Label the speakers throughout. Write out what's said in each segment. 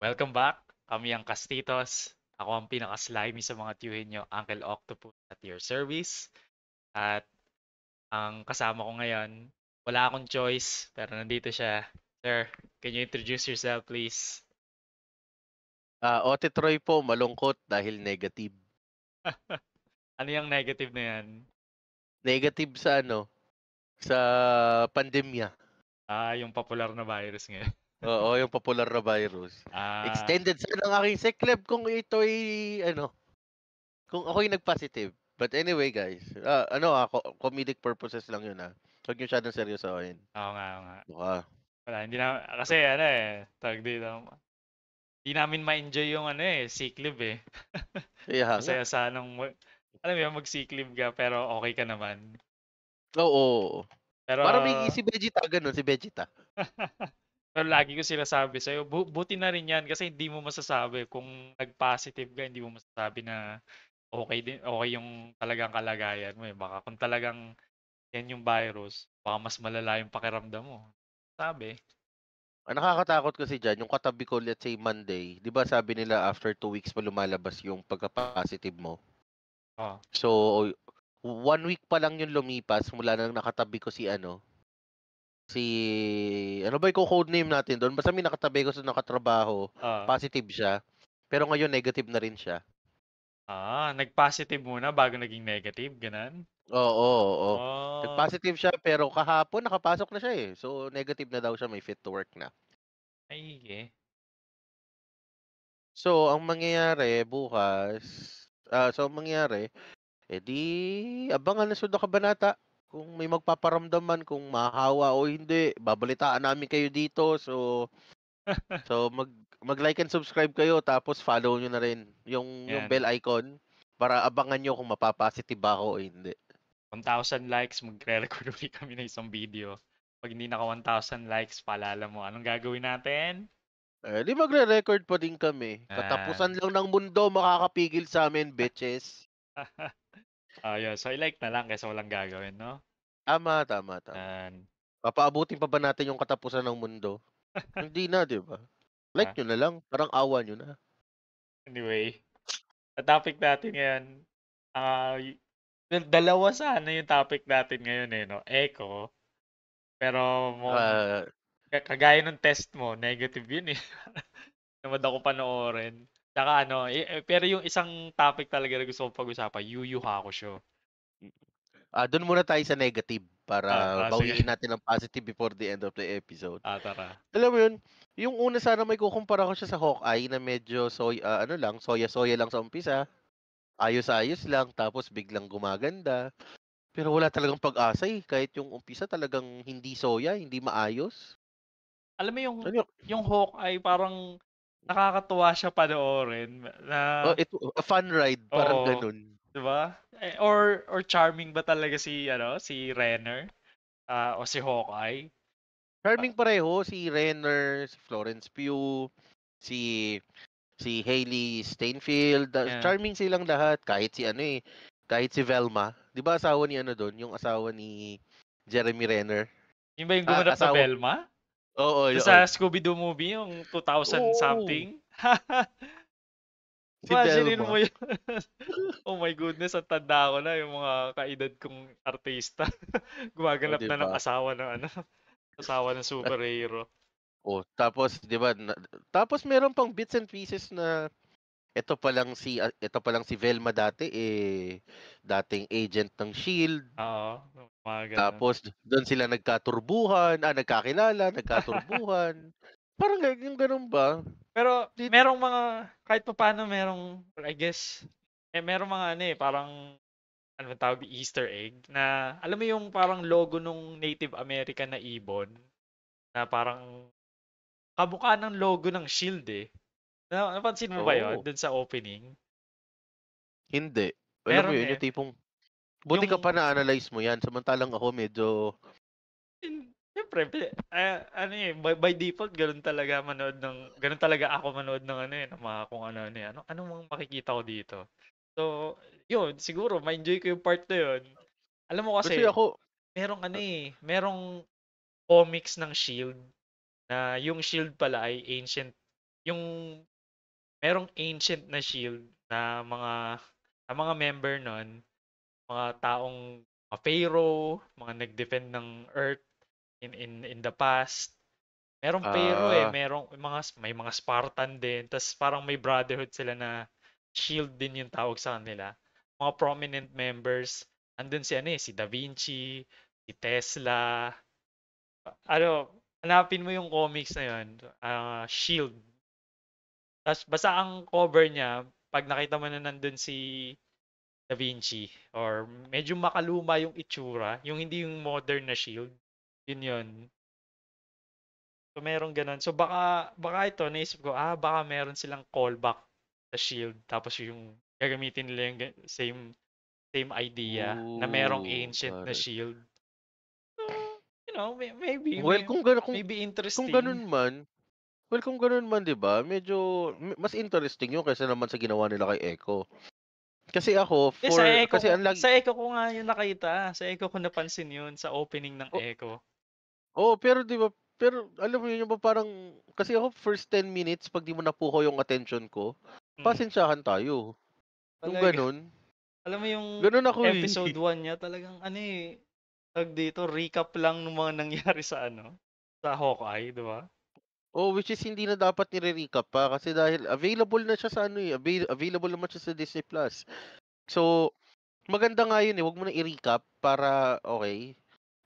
Speaker 1: Welcome back. Kami ang Kastitos. Ako ang pinaka-slimy sa mga tiyuhin nyo, Uncle Octopus at your service. At ang kasama ko ngayon, wala akong choice, pero nandito siya. Sir, can you introduce yourself, please?
Speaker 2: Ote Troy po, malungkot dahil negative.
Speaker 1: Ano yung negative na yan?
Speaker 2: Negative sa ano, sa pandemya.
Speaker 1: Yung popular na virus ngayon.
Speaker 2: Oo, yung popular na virus.
Speaker 1: Ah,
Speaker 2: Extended sana ang aking sick leave kung ito'y, ano, kung ako'y nag-positive. But anyway, guys, comedic purposes lang yun, ah. Huwag niyo masyadong seryosohin.
Speaker 1: oo nga, oo nga.
Speaker 2: Baka,
Speaker 1: Wala, hindi na, kasi ano tawag dito, hindi namin ma-enjoy yung sick leave eh.
Speaker 2: kaya nga.
Speaker 1: Masaya sanang, alam mo yun, mag-sick leave ka, pero okay ka naman.
Speaker 2: Oo.
Speaker 1: Pero,
Speaker 2: Parang may si Vegeta, ganun, si Vegeta.
Speaker 1: pero lagi ko sinasabi sa'yo, buti na rin yan kasi hindi mo masasabi kung nag-positive ka, hindi mo masasabi na okay din, okay yung talagang kalagayan mo eh. Baka kung talagang yan yung virus, baka mas malala yung pakiramdam mo. Sabi.
Speaker 2: Ang nakakatakot kasi diyan, yung katabi ko, let's say Monday, 'di ba sabi nila after 2 weeks pa lumalabas yung pagka-positive mo?
Speaker 1: Oh.
Speaker 2: So, 1 week pa lang yung lumipas mula nang nakatabi ko si ano, si ano ba iko-code name natin dun? Basta may nakatabi ko sa nakatrabaho,
Speaker 1: Ah,
Speaker 2: positive siya. Pero ngayon negative na rin siya.
Speaker 1: nag-positive muna bago naging negative, ganun?
Speaker 2: Oo, oo.
Speaker 1: Oh,
Speaker 2: Nag-positive siya pero kahapon nakapasok na siya, eh. So, negative na daw siya, may fit to work na.
Speaker 1: maigi.
Speaker 2: So, ang mangyayari bukas, ang mangyayari, abangan na sundo kabanata. Kung may magpaparamdam man, kung mahahawa o hindi, babalitaan namin kayo dito. So mag-like and subscribe kayo tapos follow niyo na rin yung
Speaker 1: Yan.
Speaker 2: bell icon para abangan niyo kung mapapa-positive ba ako o hindi.
Speaker 1: 1,000 likes, magre-record ulit kami ng isang video. Pag hindi naka 1,000 likes, paalala mo, anong gagawin natin?
Speaker 2: 'Di magre-record pa din kami.
Speaker 1: Ah,
Speaker 2: Katapusan lang ng mundo makakapigil sa'min, bitches.
Speaker 1: ayun. So, i-like na lang kaysa walang gagawin, no?
Speaker 2: Tama, tama, tama.
Speaker 1: And,
Speaker 2: Papaabutin pa ba natin yung katapusan ng mundo? Hindi na, 'di ba? Like
Speaker 1: ah,
Speaker 2: niyo na lang, parang awa niyo na.
Speaker 1: anyway, sa topic natin ngayon, dalawa sana yung topic natin ngayon no? Echo, pero
Speaker 2: Ah,
Speaker 1: kagaya ng test mo, negative yun eh. Tamad ako panoorin. Tsaka pero yung isang topic talaga na gusto kong pag-usapan, Yu Yu Hakusho.
Speaker 2: Dun muna tayo sa negative para
Speaker 1: Sige.
Speaker 2: bawiin natin ang positive before the end of the episode.
Speaker 1: Tara.
Speaker 2: Alam mo yun, yung una sana may kukumpara ko siya sa Hawkeye na medyo ano lang, soya-soya lang sa umpisa, ayos-ayos lang tapos biglang gumaganda. Pero wala talagang pag-asa, eh, kahit yung umpisa talagang hindi soya, hindi maayos.
Speaker 1: Alam mo
Speaker 2: Ano yun,
Speaker 1: yung Hawkeye parang nakakatuwa siya panoorin na
Speaker 2: ito a fun ride parang
Speaker 1: oo,
Speaker 2: gano'n.
Speaker 1: 'di ba? Or charming ba talaga si Renner o si Hawkeye? Ah,
Speaker 2: Charming pareho si Renner, si Florence Pugh, si si Hailey Steinfeld,
Speaker 1: yeah.
Speaker 2: charming silang lahat kahit si ano, eh, kahit si Velma. 'Di ba asawa ni ano dun, yung asawa ni Jeremy Renner?
Speaker 1: Yun ba yung gumanap na
Speaker 2: Asawa,
Speaker 1: Velma?
Speaker 2: oo,
Speaker 1: Doon sa
Speaker 2: yun.
Speaker 1: Scooby-Doo movie, yung 2000
Speaker 2: Oo,
Speaker 1: something?
Speaker 2: si
Speaker 1: Imaginin mo
Speaker 2: Velma.
Speaker 1: yun. Oh my goodness, ang tanda ko na yung mga kaedad kong artista.
Speaker 2: Oh,
Speaker 1: Gumaganap
Speaker 2: 'di
Speaker 1: na ng
Speaker 2: ba?
Speaker 1: asawa ng superhero.
Speaker 2: Oh, tapos 'di ba tapos meron pang bits and pieces na ito pa lang si Velma dati, eh, dating agent ng SHIELD.
Speaker 1: Oo, mga ganun.
Speaker 2: Tapos dun sila nagkaturbuhan. Parang yung gano'n ba?
Speaker 1: Pero
Speaker 2: Di
Speaker 1: merong mga, kahit pa paano merong, I guess, merong mga parang, ano ba tawag, Easter egg, na, alam mo yung parang logo nung Native American na ibon, na parang kamukha ng logo ng Shield eh. Napansin mo ba yun
Speaker 2: Oo,
Speaker 1: dun sa opening?
Speaker 2: hindi. Alam mo
Speaker 1: Meron
Speaker 2: yun,
Speaker 1: eh.
Speaker 2: yung tipong buti ka
Speaker 1: Yung
Speaker 2: pa na-analyze mo 'yan samantalang ako medyo
Speaker 1: Siyempre, ano eh, by default, ganun talaga ako manood ng ng mga kung ano eh. Anong mga makikita ko dito? So, yun, siguro, ma-enjoy ko yung part na yun. Alam mo
Speaker 2: kasi
Speaker 1: kasi,
Speaker 2: ako
Speaker 1: merong comics ng Shield na yung Shield pala ay ancient, yung merong ancient na shield na mga member nun, mga taong mga pharaoh, mga nag-defend ng Earth in the past. Merong pharaoh eh,
Speaker 2: Ah,
Speaker 1: may mga Spartan din, tas parang may brotherhood sila na shield din yung tawag sa kanila. Mga prominent members, andun si ano eh, si Da Vinci, si Tesla. Ano, hanapin mo yung comics na yun, Shield. Tas basta ang cover niya, pag nakita mo na nandun si Da Vinci or medyo makaluma yung itsura, yung hindi yung modern na Shield, yun. So merong ganun. So baka ito naisip ko, baka meron silang callback sa Shield tapos yung gagamitin nila yung same idea na merong ancient na
Speaker 2: pare.
Speaker 1: Shield. So, maybe
Speaker 2: Well,
Speaker 1: maybe
Speaker 2: kung
Speaker 1: interesting.
Speaker 2: ganun man, well, kung ganun man, 'di ba? Medyo mas interesting 'yun kaysa naman sa ginawa nila kay Echo. Kasi ako
Speaker 1: Eh,
Speaker 2: kasi ang lagi
Speaker 1: sa Echo ko nga yun nakita. Sa Echo ko napansin yun sa opening ng
Speaker 2: o
Speaker 1: Echo.
Speaker 2: pero 'di ba, pero alam mo 'yun, yung ba parang kasi ako first 10 minutes 'pag 'di mo napukaw yung attention ko,
Speaker 1: Mm,
Speaker 2: pasensyahan tayo, yung
Speaker 1: talaga.
Speaker 2: gano'n.
Speaker 1: Alam mo yung
Speaker 2: Gano'n ako, eh.
Speaker 1: episode 1 niya, talagang ano eh, tag dito, recap lang ng mga nangyari sa sa Hawkeye, di ba?
Speaker 2: Oh, which is hindi na dapat nire-recap pa kasi dahil available na siya sa ano, eh, available naman siya sa Disney Plus. So, maganda nga yun, eh, 'wag mo na i-recap para okay,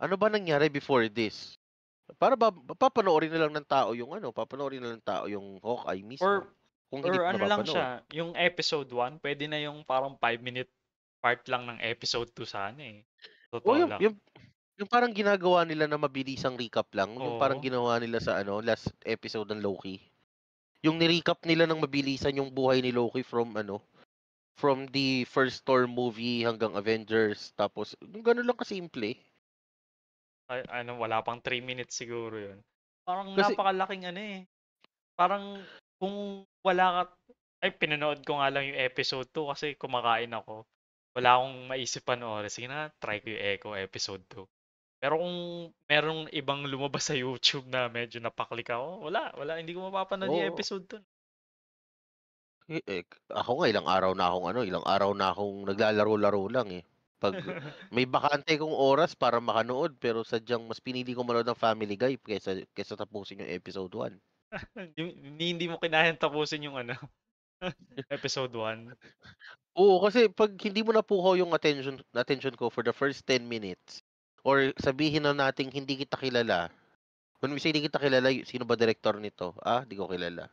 Speaker 2: ano ba nangyari before this? Para papanoorin na lang ng tao yung ano, papanoorin na lang ng tao yung Hawkeye mismo,
Speaker 1: Or
Speaker 2: kung hindi
Speaker 1: or
Speaker 2: pa
Speaker 1: ano lang
Speaker 2: napapanood.
Speaker 1: siya, yung episode 1, pwede na yung parang 5-minute part lang ng episode 2 sana eh.
Speaker 2: O
Speaker 1: Totoo lang.
Speaker 2: yung parang ginagawa nila na mabilisang recap lang, yung parang
Speaker 1: Oo.
Speaker 2: ginawa nila sa ano, last episode ng Loki. Yung ni-recap nila ng mabilisan yung buhay ni Loki from ano, from the first Thor movie hanggang Avengers, tapos yung gano'n lang kasimple.
Speaker 1: Wala pang 3 minutes siguro yun. Parang
Speaker 2: Kasi
Speaker 1: napakalaking ano eh. Parang kung wala ka, pinanood ko nga lang yung episode 2 kasi kumakain ako. Wala akong maisip panoorin. Sige na, try ko yung Echo episode 2. Pero kung merong ibang lumabas sa YouTube na medyo napaklik ako, wala, hindi ko mapapanood yung
Speaker 2: oo,
Speaker 1: episode 2.
Speaker 2: ako nga ilang araw na akong naglalaro-laro lang, eh. 'Pag may bakante kong oras para makanood, pero sadyang mas pinili ko manood ng Family Guy kaysa tapusin yung episode 1.
Speaker 1: Hindi mo kinayang tapusin yung episode 1.
Speaker 2: Oo, kasi 'pag hindi mo napukaw yung attention ko for the first 10 minutes, or sabihin na nating hindi kita kilala. When we say hindi kita kilala, sino ba direktor nito? Di ko kilala.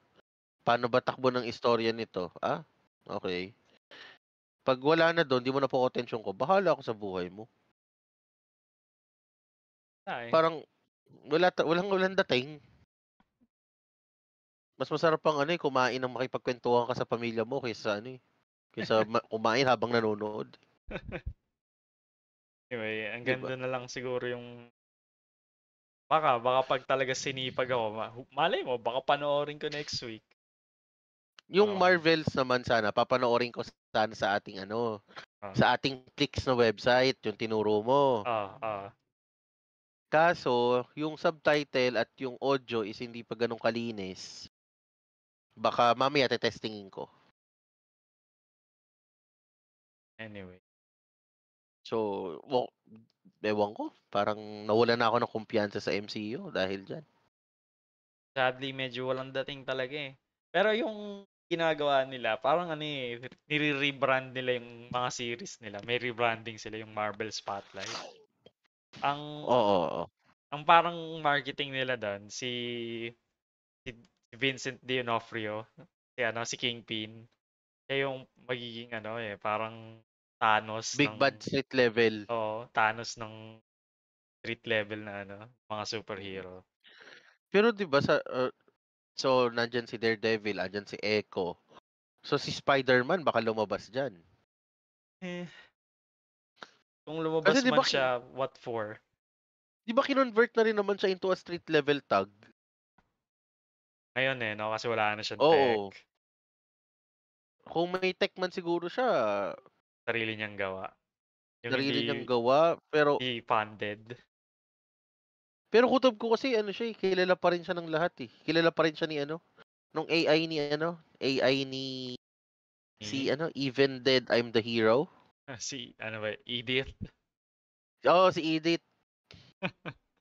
Speaker 2: Paano ba takbo ng istorya nito? Okay. 'Pag wala na dun, 'di mo napukaw atensyon ko, bahala ako sa buhay mo.
Speaker 1: Wala eh.
Speaker 2: Parang walang dating. Mas masarap pang ano, eh, kumain ng makipagkuwentuhan ka sa pamilya mo kaysa ano, eh, kaysa kumain habang nanonood,
Speaker 1: Anyway,
Speaker 2: 'di ba?
Speaker 1: hanggang na lang siguro yung baka pag talaga sinipag ako, malay mo, baka panoorin ko next week.
Speaker 2: Yung
Speaker 1: Oo.
Speaker 2: Marvels naman sana papanoorin ko sana sa ating ano,
Speaker 1: Ah,
Speaker 2: sa ating Flix na website, yung tinuro mo.
Speaker 1: ah, ah.
Speaker 2: Kaso yung subtitle at yung audio is hindi pa gano'n kalinis. Baka mamaya te-testingin ko.
Speaker 1: Anyway.
Speaker 2: So, ewan ko, parang nawalan na ako ng kumpiyansa sa MCU dahil diyan.
Speaker 1: Sadly, medyo walang dating talaga eh. Pero yung ginagawa nila, parang nire-rebrand nila yung mga series nila. May rebranding sila yung Marvel Spotlight. Ang
Speaker 2: Oo, oo.
Speaker 1: ang parang marketing nila doon, si Vincent D'Onofrio, si Kingpin. Siya yung magiging parang Thanos
Speaker 2: Big Bad Street Level.
Speaker 1: Thanos ng street level na mga superhero.
Speaker 2: Pero 'di ba so nandiyan si Daredevil, andiyan si Echo. So si Spider-Man baka lumabas diyan.
Speaker 1: Eh, kung
Speaker 2: Kasi
Speaker 1: lumabas
Speaker 2: 'di
Speaker 1: man
Speaker 2: ba
Speaker 1: siya, what for?
Speaker 2: 'di ba kinonvert na rin naman siya into a street level tag?
Speaker 1: Ngayon no? Kasi wala na siyang tech.
Speaker 2: Oo. Kung may tech man siguro siya,
Speaker 1: Sarili niyang gawa. Yung
Speaker 2: sarili niyang
Speaker 1: hindi,
Speaker 2: gawa,
Speaker 1: hindi funded.
Speaker 2: pero kutob ko kasi ano siya, eh, kilala pa rin siya ng lahat, eh. Kilala pa rin siya ni ano, nung AI ni ano, AI ni si
Speaker 1: Nini?
Speaker 2: Even Dead I'm the Hero.
Speaker 1: Si, ano ba, Edith?
Speaker 2: Oo, si Edith.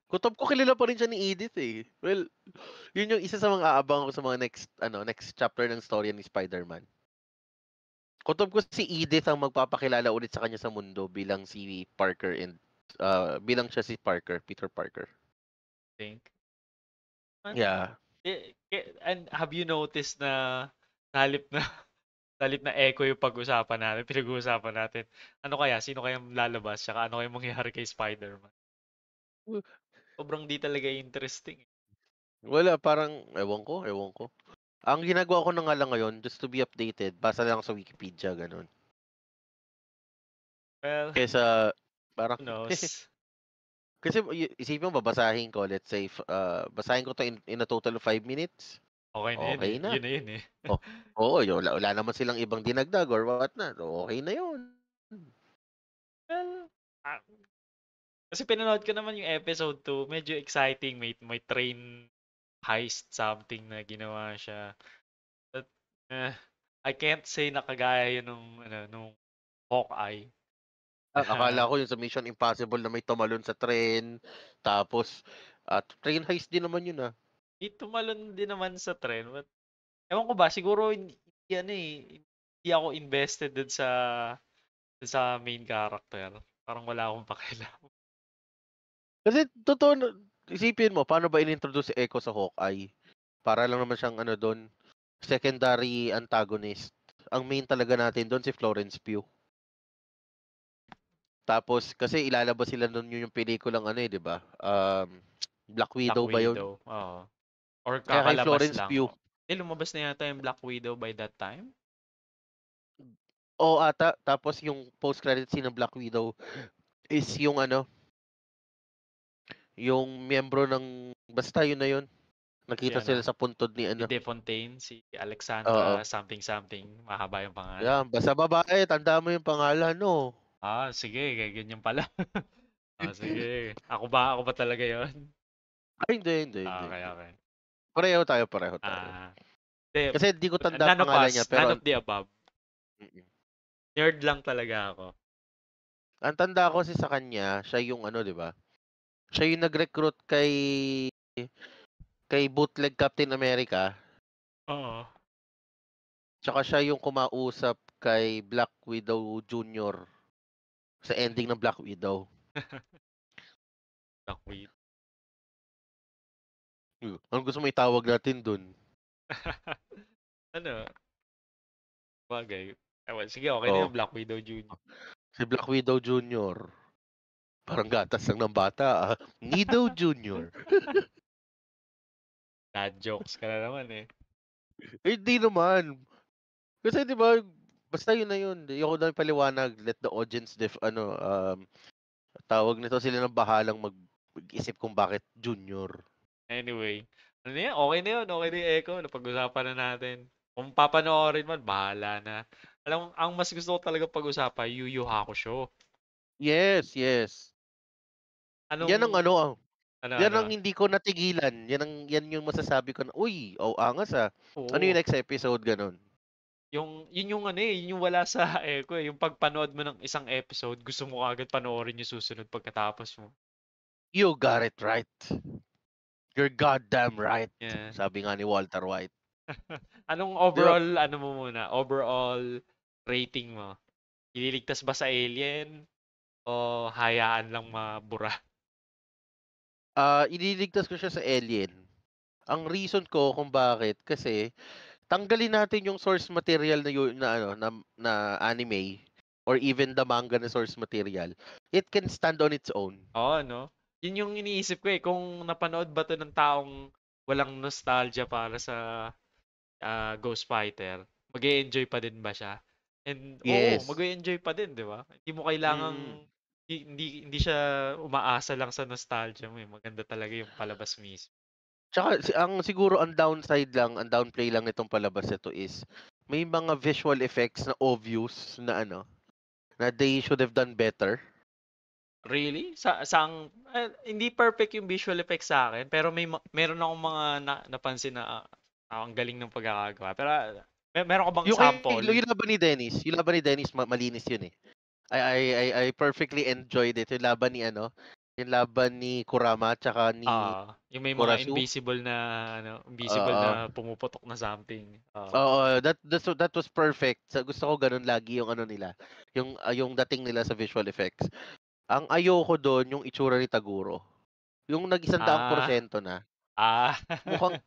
Speaker 2: Kutob ko kilala pa rin siya ni Edith eh. Well, yun yung isa sa mga aabang ko sa mga next chapter ng story ni Spider-Man. Kutob ko si Edith ang magpapakilala ulit sa kanya sa mundo bilang si Parker and bilang siya si Parker, Peter Parker.
Speaker 1: Think. Man,
Speaker 2: Yeah.
Speaker 1: and have you noticed na halip na halip na echo yung pag-usapan natin, pinag-uusapan natin. Ano kaya? Sino kayang lalabas? Tsaka ano kayang mangyayari kay Spider-Man? Sobrang di talaga interesting.
Speaker 2: Wala, parang ewan ko. Ang ginagawa ko na nga lang ngayon, just to be updated, basa lang sa Wikipedia, ganun.
Speaker 1: Well,
Speaker 2: Kesa, parang,
Speaker 1: who knows?
Speaker 2: kasi isipin mo, babasahin ko, let's say, basahin ko to in a total of 5 minutes.
Speaker 1: Okay na yun eh.
Speaker 2: Okay na.
Speaker 1: Yun na yun eh.
Speaker 2: Oh, oo, wala naman silang ibang dinagdag or what na. Okay na yun.
Speaker 1: Well, ah, kasi pinanood ko naman yung episode 2, medyo exciting. May train heist something na ginawa siya. But, I can't say na kagaya yun nung Hawkeye.
Speaker 2: Akala ko yung sa Mission Impossible na may tumalon sa train, tapos, train heist din naman yun ah.
Speaker 1: Di tumalon din naman sa trend. But, ewan ko ba, siguro hindi, ano eh, hindi ako invested dun sa main character. Parang wala akong pakialam.
Speaker 2: Kasi totoo, isipin mo, paano ba inintroduce si Echo sa Hawkeye? Para lang naman siyang doon, secondary antagonist. Ang main talaga natin doon si Florence Pugh. Tapos, kasi ilalabas sila doon yung pelikulang 'di ba? Black
Speaker 1: Black
Speaker 2: Widow ba yun?
Speaker 1: Widow, oo. Or
Speaker 2: Kaya kay
Speaker 1: kakalabas
Speaker 2: Florence
Speaker 1: lang.
Speaker 2: Pugh,
Speaker 1: Lumabas na yata yung Black Widow by that time?
Speaker 2: o ata, tapos yung post-credit scene ng Black Widow is yung yung miyembro ng, basta yun na yun.
Speaker 1: Si
Speaker 2: Nakita sila
Speaker 1: ano,
Speaker 2: sa puntod ni
Speaker 1: si Defontaine, si
Speaker 2: Oo.
Speaker 1: Alexandra something something, mahaba yung pangalan.
Speaker 2: Yan, basta babae, tanda mo yung pangalan, no?
Speaker 1: Ah, sige, kaya ganyan pala. Ah, sige. Ako ba talaga 'yon?
Speaker 2: Ay, hindi, hindi,
Speaker 1: Ah,
Speaker 2: hindi,
Speaker 1: okay,
Speaker 2: hindi.
Speaker 1: okay.
Speaker 2: Pareho tayo, pareho tayo.
Speaker 1: Ah, hindi,
Speaker 2: Kasi di ko tanda
Speaker 1: none of
Speaker 2: pangalan niya,
Speaker 1: us, none
Speaker 2: pero
Speaker 1: of the above.
Speaker 2: mm.
Speaker 1: Nerd lang talaga ako.
Speaker 2: Ang tanda ko kasi sa kanya, siya yung 'di ba? Siya yung nag-recruit kay Bootleg Captain America,
Speaker 1: Oo.
Speaker 2: tsaka siya yung kumausap kay Black Widow Jr. sa ending ng Black Widow.
Speaker 1: Black Widow.
Speaker 2: Ano gusto mo itawag natin dun?
Speaker 1: Ano, bagay. Ewan, sige, okay na
Speaker 2: Oh,
Speaker 1: yung Black Widow Jr.
Speaker 2: si Black Widow Jr. Parang gatas lang ng bata, ah. Widow Jr.
Speaker 1: Dad jokes ka na naman eh.
Speaker 2: Eh, di naman. Kasi 'di ba, basta yun na yun. Ayoko na paliwanag. Let the audience tawag nito, sila ng bahalang mag-isip kung bakit junior.
Speaker 1: Anyway, ano yan? Okay na yun. Okay na yung Echo. Napag-usapan na natin. Kung papanoorin man, bahala na. Alam mo, ang mas gusto ko talaga pag-usapan, Yu Yu Hakusho.
Speaker 2: Yes, yes. Yan ang
Speaker 1: Anong,
Speaker 2: yan ang
Speaker 1: ano?
Speaker 2: hindi ko natigilan. Yan yung masasabi ko na, uy, angas ah. Ano yung
Speaker 1: Oo.
Speaker 2: next episode, ganun?
Speaker 1: Yun yung ano eh, yun yung wala sa Echo eh. Yung pagpanood mo ng isang episode, gusto mo agad panoorin yung susunod pagkatapos mo.
Speaker 2: You got it right. You're goddamn right.
Speaker 1: Yeah.
Speaker 2: Sabi nga ni Walter White.
Speaker 1: Anong
Speaker 2: Di ba?
Speaker 1: overall, ano mo muna, overall rating mo? Ililigtas ba sa alien? O hayaan lang mabura?
Speaker 2: Ililigtas ko siya sa Alien. Ang reason ko kung bakit, kasi tanggalin natin yung source material na anime or even the manga na source material. It can stand on its own.
Speaker 1: Oo, no? Yun yung iniisip ko eh. Kung napanood ba to ng taong walang nostalgia para sa Ghost Fighter, mag-enjoy pa din ba siya? And oo,
Speaker 2: Yes.
Speaker 1: mag-enjoy pa din, di ba? Hindi mo
Speaker 2: Mm.
Speaker 1: kailangang hindi siya umaasa lang sa nostalgia mo eh. Maganda talaga yung palabas mismo.
Speaker 2: Tsaka siguro ang downside lang, ang downplay lang nitong palabas nito is may mga visual effects na obvious na they should have done better.
Speaker 1: Really? Hindi perfect yung visual effects sa akin, pero meron akong mga napansin na Ang galing ng pagkakagawa. Pero meron ka bang
Speaker 2: Yung
Speaker 1: sample?
Speaker 2: yung laban ni Dennis malinis yun eh. I perfectly enjoyed it. Yung laban ni ano, yung laban ni Kurama tsaka ni
Speaker 1: Yung may mga
Speaker 2: Kurasu.
Speaker 1: invisible na ano, invisible
Speaker 2: Oo.
Speaker 1: na pumuputok na something.
Speaker 2: Oo, that was perfect. Gusto ko ganun lagi yung ano nila, yung dating nila sa visual effects. Ang ayoko doon yung itsura ni Taguro. Yung nag-100%
Speaker 1: Ah,
Speaker 2: na.
Speaker 1: ah.
Speaker 2: Mukhang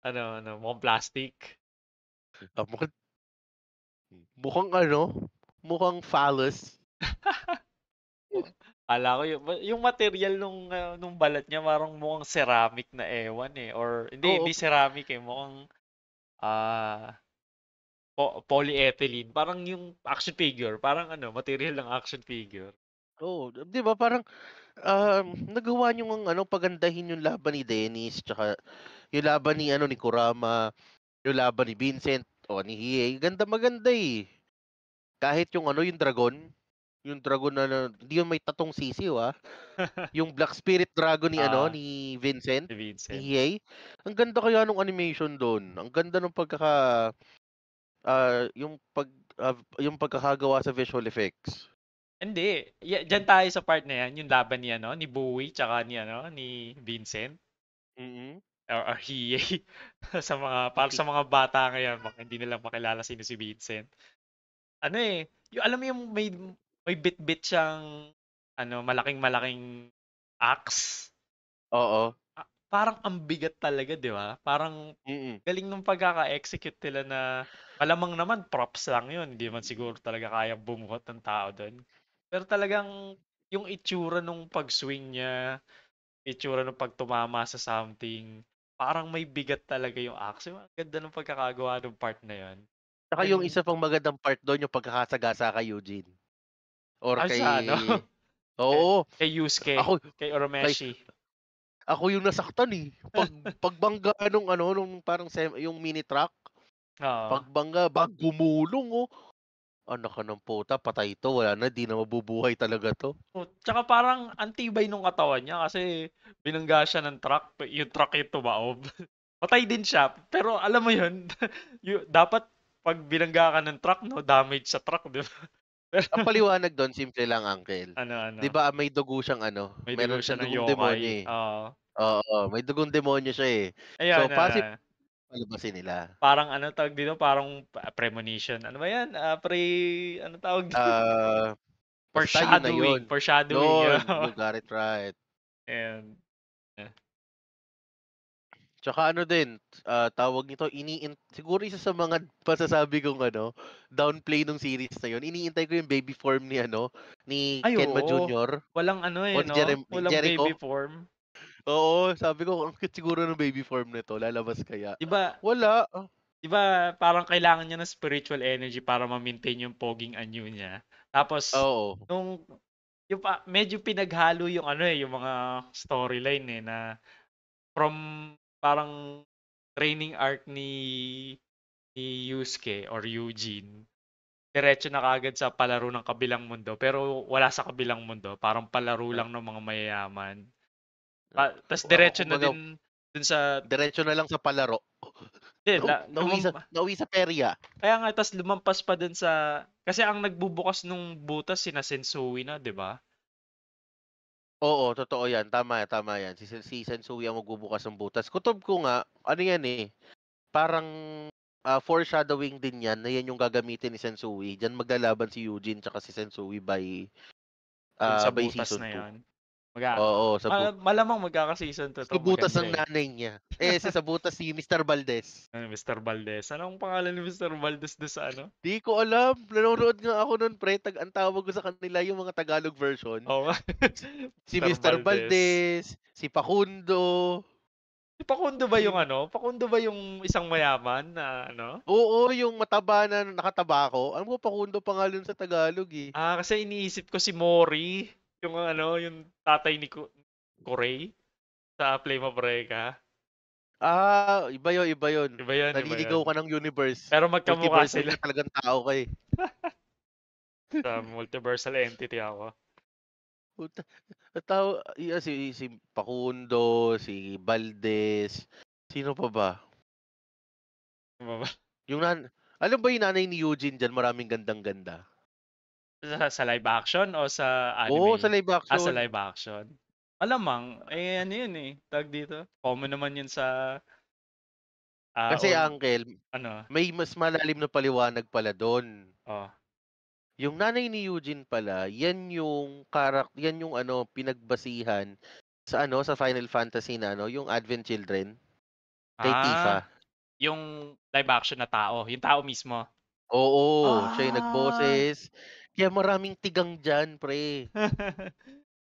Speaker 1: Mukhang plastic.
Speaker 2: mukhang mukhang ano, mukhang phallus.
Speaker 1: O, akala ko yung material nung balat niya parang mukhang ceramic na ewan eh. Or hindi
Speaker 2: Oo,
Speaker 1: ceramic eh. Mukhang ah polyethylene. Parang yung action figure. Parang material ng action figure.
Speaker 2: oo, 'di ba parang nagawa niyo ngang ano pagandahin yung laban ni Dennis tsaka yung laban ni ano ni Kurama, yung laban ni Vincent o ni Hiei, ganda maganda eh. Kahit yung ano yung dragon na hindi yung may tatong sisiw yung Black Spirit Dragon ni ano
Speaker 1: Ah,
Speaker 2: ni Vincent,
Speaker 1: si
Speaker 2: ni
Speaker 1: Vincent.
Speaker 2: Hiei. Ang ganda kaya nung animation doon. Ang ganda nung yung pagkakagawa sa visual effects.
Speaker 1: Hindi. Diyan tayo sa part na yan. Yung laban ni ni Bowie tsaka ni Vincent.
Speaker 2: Mm.
Speaker 1: Or Hiei. Para sa mga bata ngayon, hindi nila makilala sino si Vincent. Alam mo yung may bit-bit siyang malaking-malaking axe.
Speaker 2: Oo.
Speaker 1: Parang ang bigat talaga, 'di ba? Parang
Speaker 2: Mm.
Speaker 1: galing nung pagkaka-execute nila na malamang naman props lang 'yun. Hindi man siguro talaga kaya bumuhat ng tao doon. Pero talagang yung itsura nung pag-swing niya, itsura nung pagtumama sa something, parang may bigat talaga yung axe. Ang ganda ng pagkakagawa ng part na 'yon.
Speaker 2: Saka yung
Speaker 1: And
Speaker 2: isa pang magandang part doon yung pagkakasagasa kay Eugene or kay
Speaker 1: sa kay,
Speaker 2: oo,
Speaker 1: kay Yusuke,
Speaker 2: ako
Speaker 1: kay
Speaker 2: kay
Speaker 1: Oromeshi.
Speaker 2: ako yung nasaktan eh. Pagbangga nung ano nung parang yung mini truck,
Speaker 1: Oo.
Speaker 2: pagbangga gumulong oh. Anak ka ng puta, patay 'to, wala na, 'di na mabubuhay talaga 'to.
Speaker 1: Tsaka parang antibay nung katawan niya kasi binangga siya ng truck, yung truck yung tumaob. Patay din siya, pero alam mo yun, dapat pag binangga ka ng truck, no, damage sa truck, di ba? Pero,
Speaker 2: Ang paliwanag do'n simple lang, uncle. 'Di
Speaker 1: ano,
Speaker 2: ba may dugo siyang ano,
Speaker 1: may dugo
Speaker 2: meron
Speaker 1: siya
Speaker 2: siyang
Speaker 1: ng
Speaker 2: dugong
Speaker 1: yokai.
Speaker 2: demonyo, eh.
Speaker 1: Oo.
Speaker 2: Oo, may dugong demonyo siya, eh.
Speaker 1: Ayun,
Speaker 2: So, possible palabasin nila.
Speaker 1: parang tawag dito, parang premonition. Ano ba yan? Ano tawag dito?
Speaker 2: Ah, basta yun na
Speaker 1: Foreshadowing.
Speaker 2: yun.
Speaker 1: Foreshadowing.
Speaker 2: Yun, you got it right.
Speaker 1: And, eh,
Speaker 2: Tsaka ano din, tawag nito, siguro isa sa mga masasabi kong ano, downplay nung series na yun, iniintay ko yung baby form ni ano, ni
Speaker 1: ay,
Speaker 2: Kenma
Speaker 1: oo.
Speaker 2: Jr.
Speaker 1: Walang
Speaker 2: o ni
Speaker 1: no? Walang baby
Speaker 2: Jericho.
Speaker 1: form.
Speaker 2: Oo, sabi ko, ang cute siguro ng baby form nito, lalabas kaya?
Speaker 1: 'Di ba
Speaker 2: Wala.
Speaker 1: 'Di ba parang kailangan niya ng spiritual energy para ma-maintain yung poging anyo niya. Tapos
Speaker 2: Oo.
Speaker 1: nung medyo pinaghalo yung yung mga storyline na from parang training arc ni Yusuke or Eugene. Diretso na kaagad sa palaro ng kabilang mundo pero wala sa kabilang mundo, parang palaro
Speaker 2: Ah,
Speaker 1: lang ng mga mayayaman. Tas
Speaker 2: ako
Speaker 1: diretso na
Speaker 2: kumbaga,
Speaker 1: din dun sa
Speaker 2: diretso na lang sa palaro.
Speaker 1: din
Speaker 2: Nauwi sa perya.
Speaker 1: kaya nga, tas lumampas pa dun sa, kasi ang nagbubukas nung butas sina Sensui na, di ba?
Speaker 2: Oo, totoo 'yan, tama 'yan. Si Sensui ang magbubukas ng butas. Kutob ko nga, ano 'yan, eh, parang, foreshadowing din 'yan na 'yan yung gagamitin ni Sensui. Diyan maglalaban si Eugene tsaka si Sensui
Speaker 1: Dun sa
Speaker 2: by
Speaker 1: butas
Speaker 2: season
Speaker 1: na
Speaker 2: 2.
Speaker 1: yon.
Speaker 2: Oo,
Speaker 1: Malamang magkaka-season 2
Speaker 2: sa
Speaker 1: to,
Speaker 2: butas
Speaker 1: maganda
Speaker 2: ng
Speaker 1: eh.
Speaker 2: nanay niya. Eh, sa butas si Mr. Valdez.
Speaker 1: Mr. Valdez. Anong pangalan ni Mr. Valdez doon sa
Speaker 2: 'Di ko alam, nanonood nga ako nun pre, ang tawag ko sa kanila yung mga Tagalog version.
Speaker 1: Oo nga.
Speaker 2: Si
Speaker 1: Mr.
Speaker 2: Mr.
Speaker 1: Valdez.
Speaker 2: Valdez, si Facundo,
Speaker 1: Si Pakundo ba yung
Speaker 2: sino
Speaker 1: Pakundo ba yung isang mayaman na
Speaker 2: oo, yung mataba na nakataba ko. Alam mo Facundo pangalan sa Tagalog, eh.
Speaker 1: Kasi iniisip ko si Mori, yung yung tatay ni Corey sa Flame of Recca.
Speaker 2: Iba yun, iba yun.
Speaker 1: Iba yun, iba yun.
Speaker 2: Naliligaw ka ng universe.
Speaker 1: Pero magkamukha
Speaker 2: Multiversal
Speaker 1: sila.
Speaker 2: ka, talagang tao ka, eh.
Speaker 1: Sa multiversal entity ako.
Speaker 2: Puta, si Facundo, si Valdez, sino pa ba?
Speaker 1: Ano ba?
Speaker 2: Yung alam ba yung nanay ni Eugene diyan maraming gandang-ganda?
Speaker 1: Sa live action o sa
Speaker 2: Oo,
Speaker 1: anime?
Speaker 2: sa live
Speaker 1: Sa
Speaker 2: action.
Speaker 1: live action. Malamang, eh ano yun eh, tawag dito. Common naman yun sa,
Speaker 2: Kasi
Speaker 1: or
Speaker 2: uncle,
Speaker 1: ano,
Speaker 2: may mas malalim na paliwanag pala dun.
Speaker 1: oh.
Speaker 2: Yung nanay ni Eugene pala, yan yung ano, pinagbasihan sa ano, sa Final Fantasy na ano, yung Advent Children, kay
Speaker 1: Ah,
Speaker 2: Tifa.
Speaker 1: yung live action na tao, yung tao mismo.
Speaker 2: Oo, siya yung
Speaker 1: Ah!
Speaker 2: nagboses. Kaya maraming tigang diyan, pre.